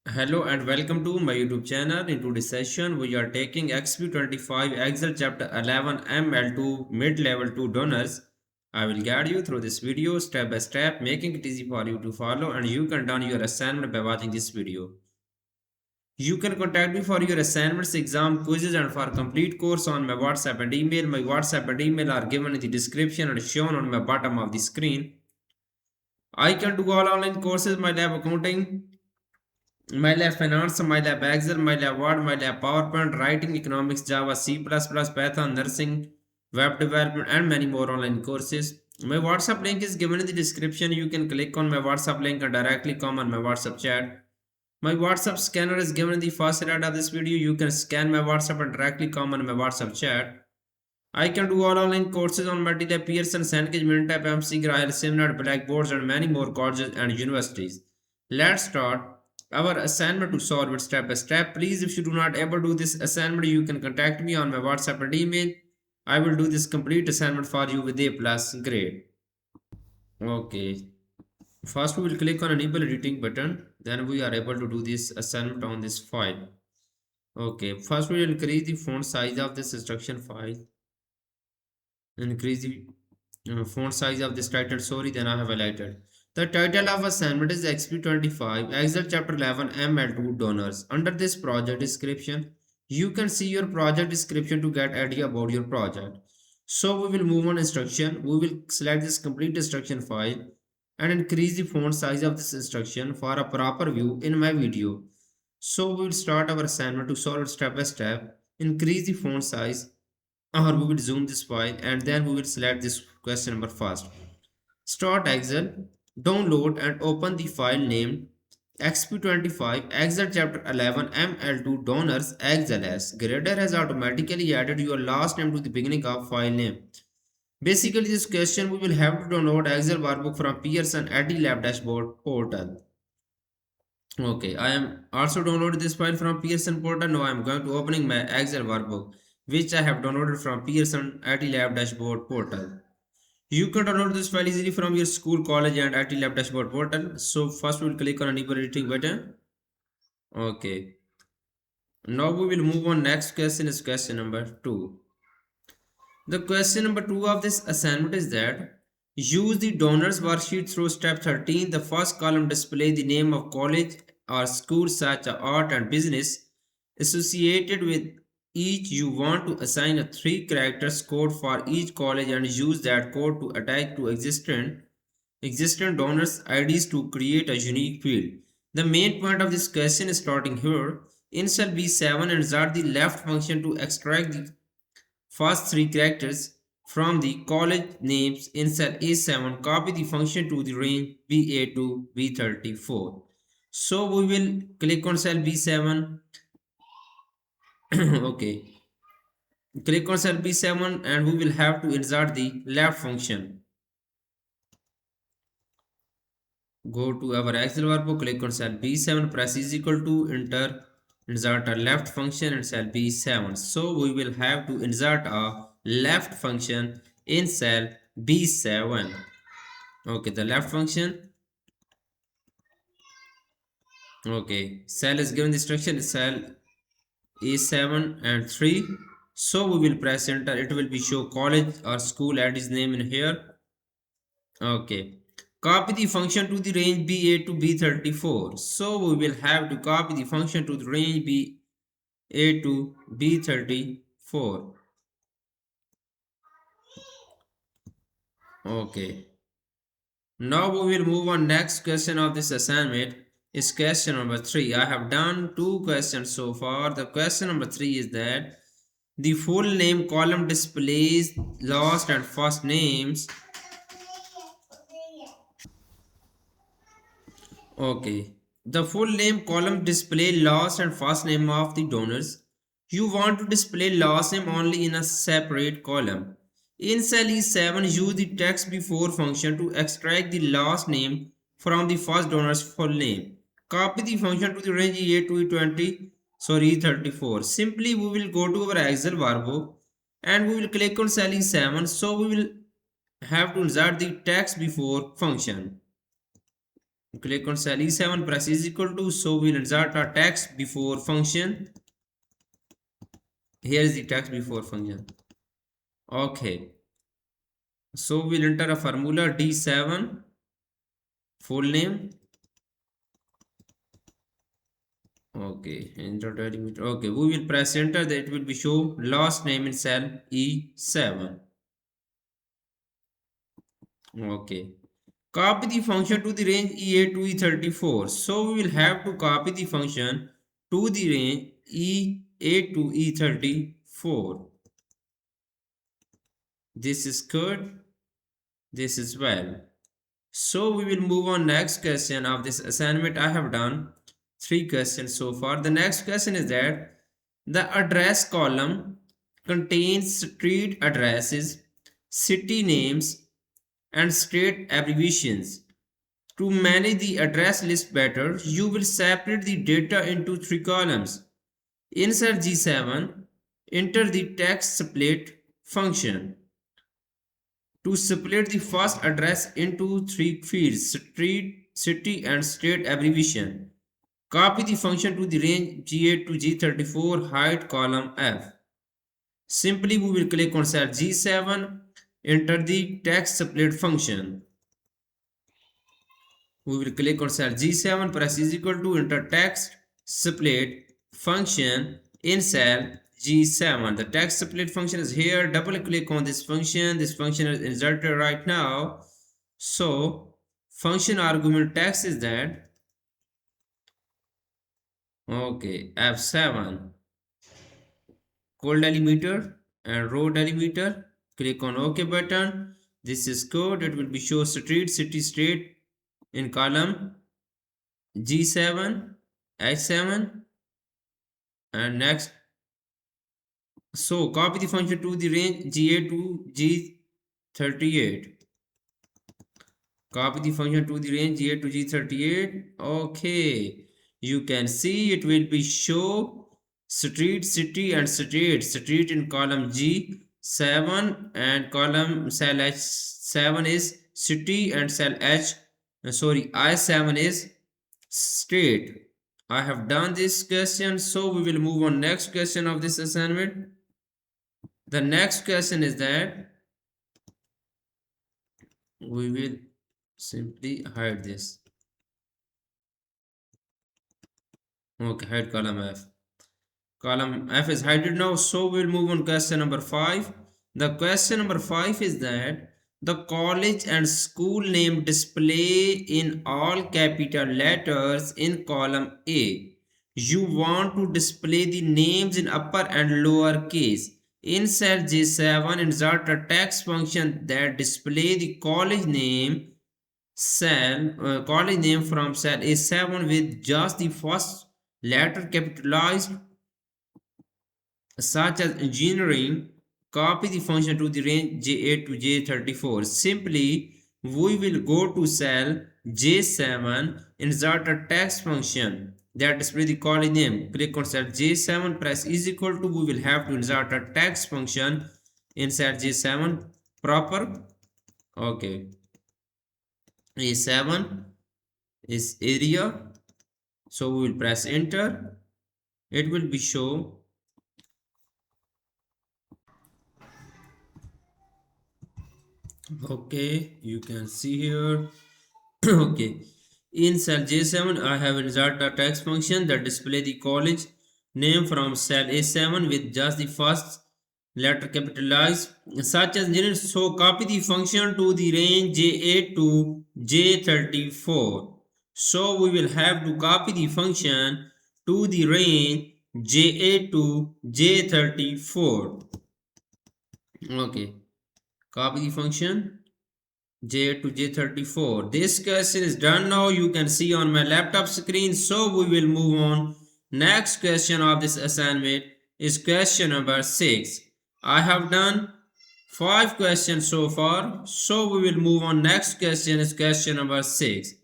Hello and welcome to my YouTube channel. In today's session, we are taking Exp25 Excel Chapter 11 ML2 Mid-Level 2 Donors. I will guide you through this video step by step, making it easy for you to follow, and you can done your assignment by watching this video. You can contact me for your assignments, exam, quizzes, and for complete course on my WhatsApp and email. My WhatsApp and email are given in the description and shown on my bottom of the screen. I can do all online courses, my lab accounting, my lab finance, my lab Excel, my lab Word, my lab PowerPoint, writing, economics, Java, C++, Python, nursing, web development, and many more online courses. My WhatsApp link is given in the description. You can click on my WhatsApp link and directly come on my WhatsApp chat. My WhatsApp scanner is given in the first slide of this video. You can scan my WhatsApp and directly come on my WhatsApp chat. I can do all online courses on Multilab, Pearson, Cengage, Mintap, MC, Grail, Simnad, Blackboards, and many more colleges and universities. Let's start our assignment to solve it step by step. Please, if you do not ever do this assignment, you can contact me on my WhatsApp and email. I will do this complete assignment for you with A plus grade. Okay. First, we will click on enable editing button. Then we are able to do this assignment on this file. Okay. First, we will increase the font size of this instruction file. Increase the font size of this title. Sorry, then I have highlighted. The title of assignment is Exp25 Excel Chapter 11 ML2 Donors. Under this project description, you can see your project description to get idea about your project. So we will move on instruction. We will select this complete instruction file and increase the font size of this instruction for a proper view in my video. So we will start our assignment to solve it step by step. Increase the font size, or we will zoom this file and then we will select this question number first. Start Excel, download and open the file named Exp25 Excel Chapter 11 ML2 Donors XLS. Grader has automatically added your last name to the beginning of file name. Basically, this question we will have to download Excel workbook from Pearson Lab dashboard portal. Okay, I am also downloaded this file from Pearson portal. Now I am going to opening my Excel workbook, which I have downloaded from Pearson Lab dashboard portal. You can download this file easily from your school, college, and IT Lab dashboard portal. So first we will click on enable editing button. Okay. Now we will move on. Next question is question number 2. The question number 2 of this assignment is that use the donors worksheet through step 13. The first column display the name of college or school such as art and business associated with each. You want to assign a 3 characters code for each college and use that code to attach to existing donors IDs to create a unique field. The main point of this question is starting here. In cell B7, insert the left function to extract the first 3 characters from the college names in cell A7. Copy the function to the range B8 to B34. So we will click on cell B7. Okay. Click on cell B7 and we will have to insert the left function. Go to our Excel workbook, click on cell B7, press is equal to enter, insert a left function in cell B7. So we will have to insert a left function in cell B7. Okay, the left function. Okay, cell is given the instruction cell A7 and 3. So we will press enter. It will be show college or school add his name in here. Okay. Copy the function to the range B8 to B34. So we will have to copy the function to the range B8 to B34. Okay. Now we will move on. Next question of this assignment is question number 3. I have done 2 questions so far. The question number 3 is that the full name column displays last and first names. Okay. The full name column display last and first name of the donors. You want to display last name only in a separate column. In cell E7, use the text before function to extract the last name from the first donor's full name. Copy the function to the range E8 to E20, sorry E34. Simply we will go to our Excel workbook and we will click on cell E7. So we will have to insert the text before function. Click on cell E7, press is equal to, so we'll insert our text before function. Here is the text before function. Okay, so we'll enter a formula D7 full name. Okay, enter delimiter. Okay, we will press enter, that will be show last name in cell E7. Okay, copy the function to the range E8 to E34. So we will have to copy the function to the range E8 to E34. This is good. This is well. So we will move on next question of this assignment. I have done 3 questions so far. The next question is that the address column contains street addresses, city names, and state abbreviations. To manage the address list better, you will separate the data into 3 columns. Insert G7, enter the text split function. To split the first address into 3 fields, street, city, and state abbreviation. Copy the function to the range G8 to G34, hide column F. Simply we will click on cell G7, enter the text split function. We will click on cell G7, press is equal to, enter text split function in cell G7. The text split function is here. Double click on this function. This function is inserted right now. So function argument text is that, okay, F7 col delimiter and row delimiter. Click on OK button. This is code. It will be show street, city, state in column G7, H7, and next. So copy the function to the range G8 to G38. Copy the function to the range G8 to G38. Okay, you can see it will be show street, city, and state. Street in column G7 and column cell H7 is city and cell I7 is state. I have done this question, so we will move on next question of this assignment. The next question is that we will simply hide this. Okay, hide column F. Column F is hidden now, so we'll move on question number 5. The question number 5 is that the college and school name display in all capital letters in column A. You want to display the names in upper and lower case. In cell J7, insert a text function that display the college name from cell A7 with just the first letter capitalized, such as engineering. Copy the function to the range J8 to J34. Simply, we will go to cell J7, insert a text function that displays the college name. Click on cell J7, press is equal to, we will have to insert a text function in cell J7 proper. Okay, A7 is area, so we will press enter. It will be show okay, you can see here. Okay, in cell J7 I have inserted a text function that display the college name from cell A7 with just the first letter capitalized, such as engineer. So copy the function to the range J8 to J34. So we will have to copy the function to the range J8 to J34. Okay, copy the function J to J34. This question is done now. You can see on my laptop screen. So we will move on. Next question of this assignment is question number 6. I have done 5 questions so far. So we will move on. Next question is question number 6.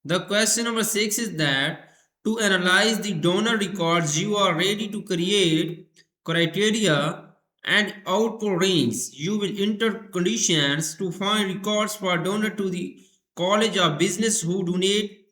The question number 6 is that to analyze the donor records, you are ready to create criteria and output range. You will enter conditions to find records for donor to the college or business who donate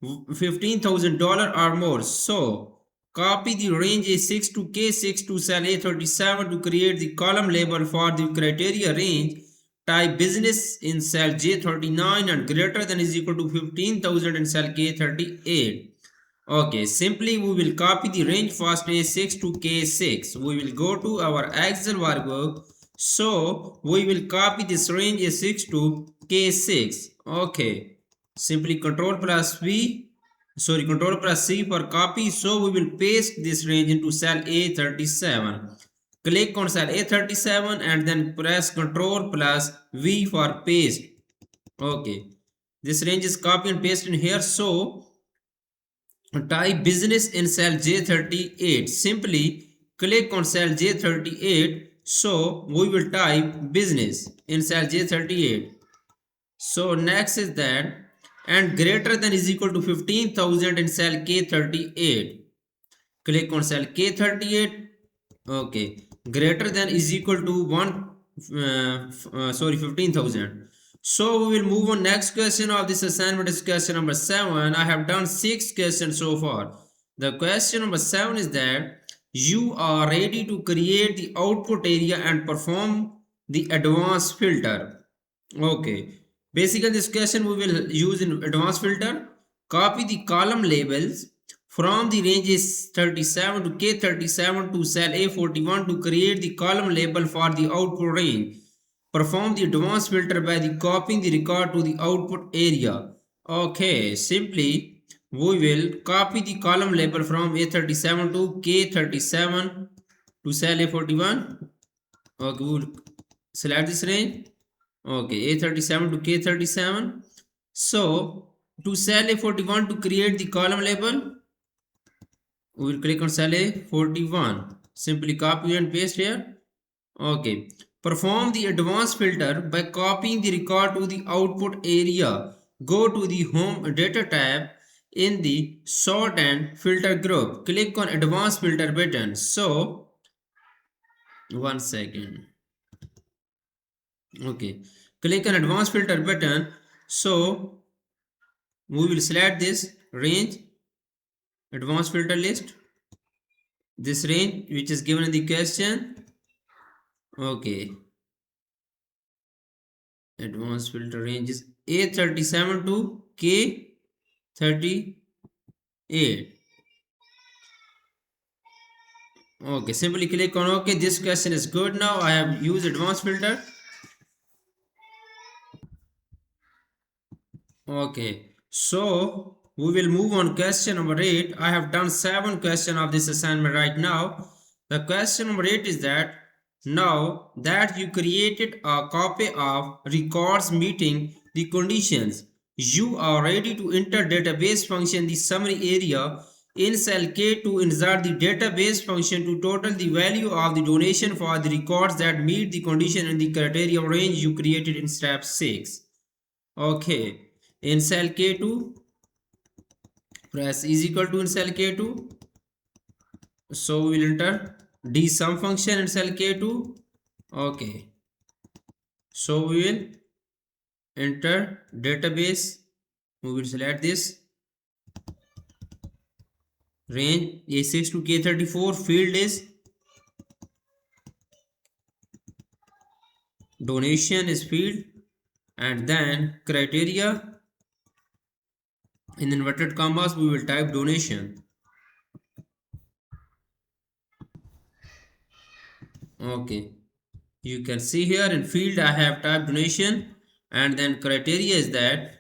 $15,000 or more. So copy the range A6 to K6 to cell A37 to create the column label for the criteria range. Type business in cell J39 and greater than is equal to 15,000 in cell K38. Okay, simply we will copy the range first A6 to K6. We will go to our Excel workbook. So we will copy this range A6 to K6. Okay, simply Control plus C for copy. So we will paste this range into cell A37. Click on cell A37 and then press Control plus V for paste. Okay, this range is copy and paste in here. So type business in cell J38. Simply click on cell J38. So we will type business in cell J38. So next is that and greater than is equal to 15,000 in cell K38. Click on cell K38. Okay, greater than is equal to 15,000. So we will move on. Next question of this assignment is question number 7. I have done 6 questions so far. The question number 7 is that you are ready to create the output area and perform the advanced filter. Okay, basically this question we will use in advanced filter. Copy the column labels from the ranges 37 to K37 to cell A41 to create the column label for the output range. Perform the advanced filter by the copying the record to the output area. Okay, simply we will copy the column label from A37 to K37 to cell A41. Okay, we will select this range. Okay, A37 to K37. So to cell A41 to create the column label, we will click on cell A41. Simply copy and paste here. Okay. Perform the advanced filter by copying the record to the output area. Go to the home data tab in the sort and filter group. Click on advanced filter button. So one second. Okay. Click on advanced filter button. So we will select this range advanced filter list. This range which is given in the question. Okay. Advanced filter range is A37 to K38. Okay, simply click on OK. This question is good now. I have used advanced filter. Okay, so we will move on question number 8. I have done 7 questions of this assignment right now. The question number 8 is that now that you created a copy of records meeting the conditions, you are ready to enter database function the summary area in cell K to insert the database function to total the value of the donation for the records that meet the condition in the criteria range you created in step 6. Okay, in cell K2 press is equal to in cell K2. So we will enter D sum function in cell K2. Okay, so we will enter database. We will select this range A6 to K34. Field is donation is field, and then criteria in inverted commas we will type donation. Okay, you can see here in field I have typed donation, and then criteria is that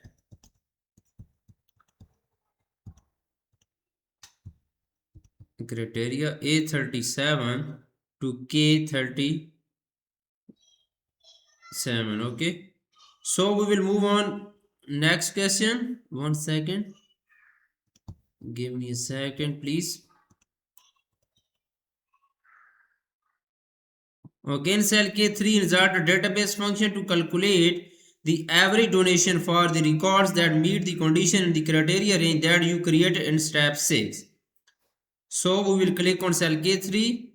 criteria A37 to K37. Okay, so we will move on next question. One second, give me a second please. Again, cell K3 insert a database function to calculate the average donation for the records that meet the condition in the criteria range that you created in step 6. So we will click on cell K3,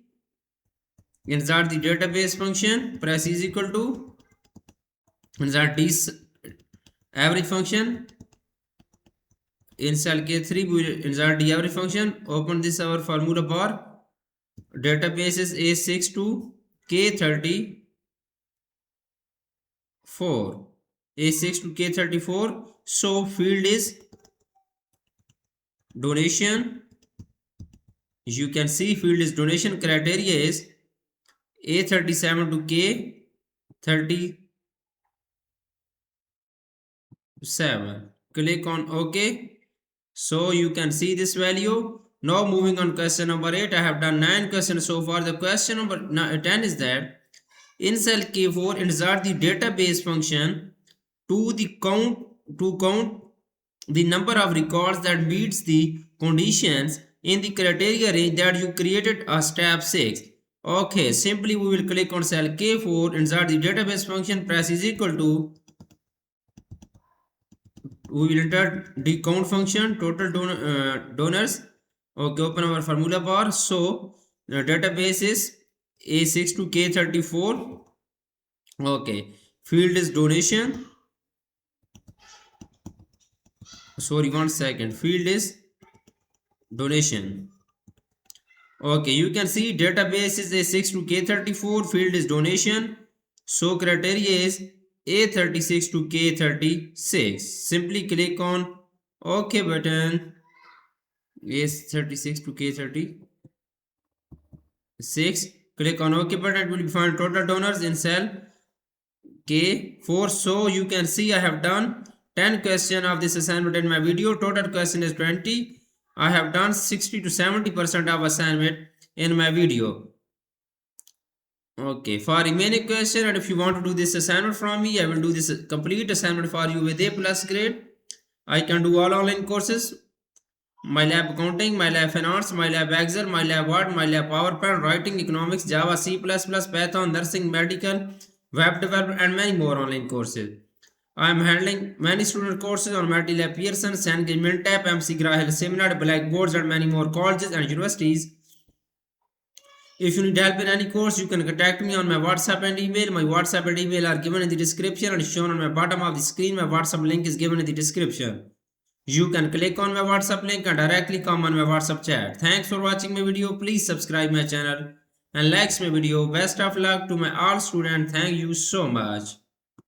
insert the database function, press is equal to insert this, average function. In cell K3 we will insert the average function. Open this our formula bar. Database is A6 to K34. A6 to K34. So field is donation. You can see field is donation. Criteria is A37 to K37. Click on OK. So you can see this value. Now moving on question number 8. I have done 9 questions so far. The question number 10 is that in cell K4 insert the database function to count the number of records that meets the conditions in the criteria range that you created a step 6. Okay, simply we will click on cell K4, insert the database function, press is equal to, we will enter the count function, total donors. Okay, open our formula bar. So the database is A6 to K34. Okay, field is donation. Sorry, 1 second. Field is donation. Okay, you can see database is A6 to K34, field is donation. So criteria is A36 to K36. Simply click on OK button. A36 to K36. Click on OK button. It will find total donors in cell K4. So you can see I have done 10 questions of this assignment in my video. Total question is 20. I have done 60 to 70% of assignment in my video. Okay, for remaining question, and if you want to do this assignment from me, I will do this complete assignment for you with A plus grade. I can do all online courses. My lab accounting, my lab finance, my lab Excel, my lab Word, my lab PowerPoint, writing, economics, Java, C++, Python, nursing, medical, web development, and many more online courses. I am handling many student courses on MATLAB Pearson, Cengage, Mintap, MC Grahil, Seminary, Blackboards, and many more colleges and universities. If you need help in any course, you can contact me on my WhatsApp and email. My WhatsApp and email are given in the description and shown on my bottom of the screen. My WhatsApp link is given in the description. You can click on my WhatsApp link and directly come on my WhatsApp chat. Thanks for watching my video. Please subscribe my channel and like my video. Best of luck to my all students. Thank you so much.